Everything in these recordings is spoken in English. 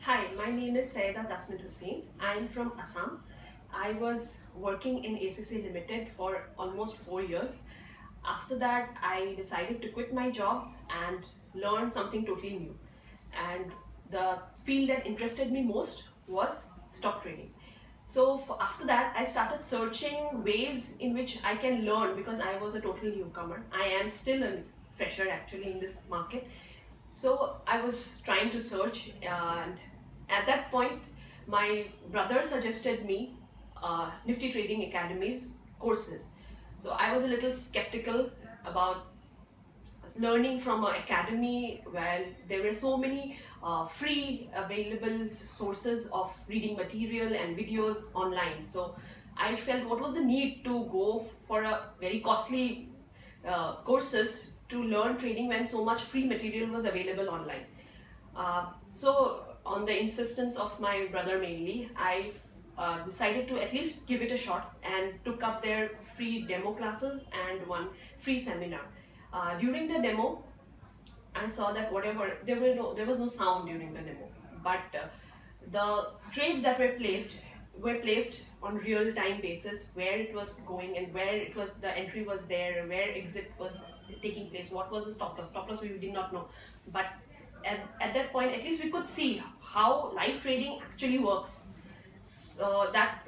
Hi, my name is Saida Tasmin Hussain. I am from Assam. I was working in ACC Limited for almost 4 years. After that, I decided to quit my job and learn something totally new. And the field that interested me most was stock trading. So after that, I started searching ways in which I can learn because I was a total newcomer. I am still a fresher actually in this market. So I was trying to search, and at that point, my brother suggested me Nifty Trading Academy's courses. So I was a little skeptical about learning from an academy where there were so many free available sources of reading material and videos online. So I felt, what was the need to go for a very costly courses to learn trading when so much free material was available online. So on the insistence of my brother mainly, I decided to at least give it a shot and took up their free demo classes and one free seminar. During the demo, I saw that there was no sound during the demo, but the trades that were placed on real time basis, where it was going and where it was the entry was there, where exit was taking place, what was the stop loss we did not know, but at that point at least we could see how live trading actually works. So that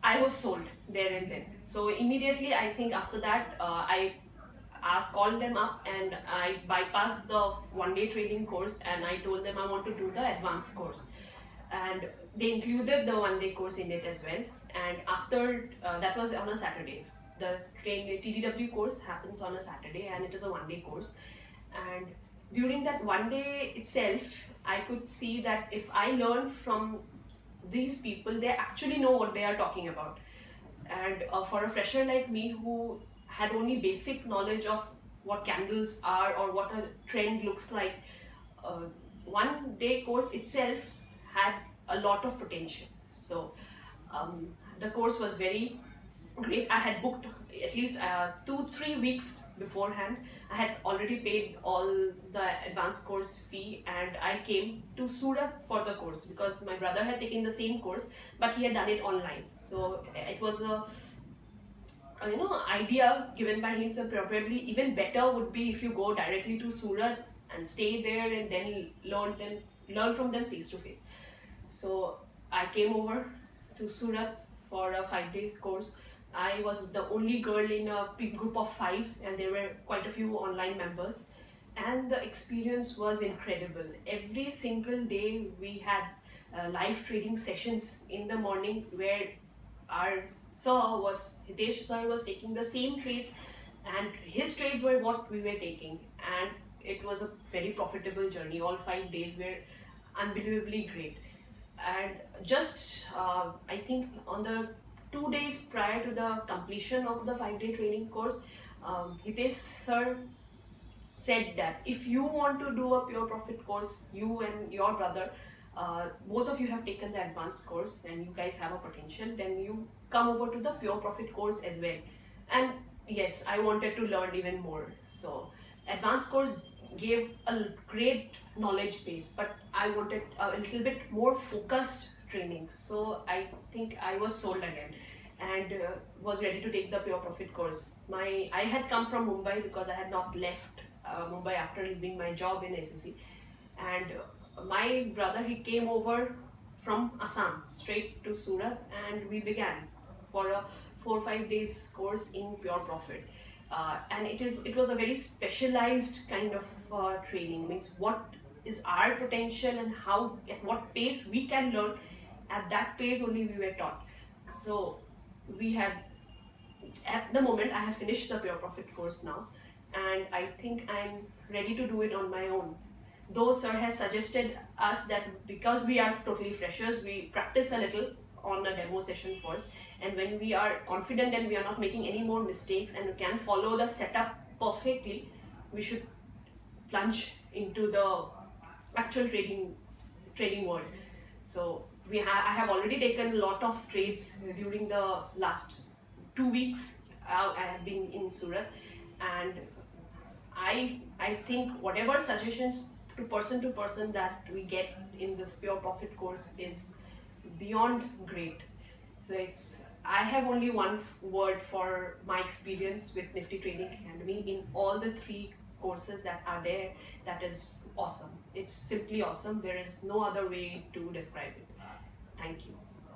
I was sold there and then. So immediately, I think after that, I called them up and I bypassed the 1 day trading course and I told them I want to do the advanced course. And they included the 1 day course in it as well. And after that was on a Saturday. The TDW course happens on a Saturday and it is a 1 day course. And during that 1 day itself, I could see that if I learn from these people, they actually know what they are talking about. And for a fresher like me who had only basic knowledge of what candles are or what a trend looks like, uh, 1 day course itself had a lot of potential. So the course was very great. I had booked at least 2-3 weeks beforehand. I had already paid all the advanced course fee and I came to Surat for the course because my brother had taken the same course but he had done it online. So it was a idea given by him. So probably even better would be if you go directly to Surat and stay there and then learn from them face to face. So I came over to Surat for a 5 day course. I was the only girl in a big group of 5 and there were quite a few online members, and the experience was incredible. Every single day we had live trading sessions in the morning where our Hitesh sir was taking the same trades and his trades were what we were taking, and it was a very profitable journey. All 5 days were unbelievably great. And just I think on the 2 days prior to the completion of the 5 day training course, Hitesh sir said that if you want to do a pure profit course, you and your brother, both of you have taken the advanced course and you guys have a potential, then you come over to the pure profit course as well. And yes, I wanted to learn even more. So advanced course gave a great knowledge base, but I wanted a little bit more focused training. So I think I was sold again and was ready to take the pure profit course. I had come from Mumbai because I had not left Mumbai after leaving my job in SEC, and my brother, he came over from Assam straight to Surat and we began for a 4 or 5 days course in pure profit. And it was a very specialized kind of training. Means what is our potential and how at what pace we can learn, at that pace only we were taught. So we had, at the moment I have finished the pure profit course now and I think I'm ready to do it on my own. Though sir has suggested us that because we are totally freshers, we practice a little on a demo session first, and when we are confident and we are not making any more mistakes and we can follow the setup perfectly, we should plunge into the actual trading world. So I have already taken a lot of trades during the last 2 weeks. I have been in Surat, and I think whatever suggestions to person that we get in this Pure Profit course is beyond great. So I have only one word for my experience with Nifty Trading Academy in all the three courses that are there. That is awesome. It's simply awesome. There is no other way to describe it. Thank you.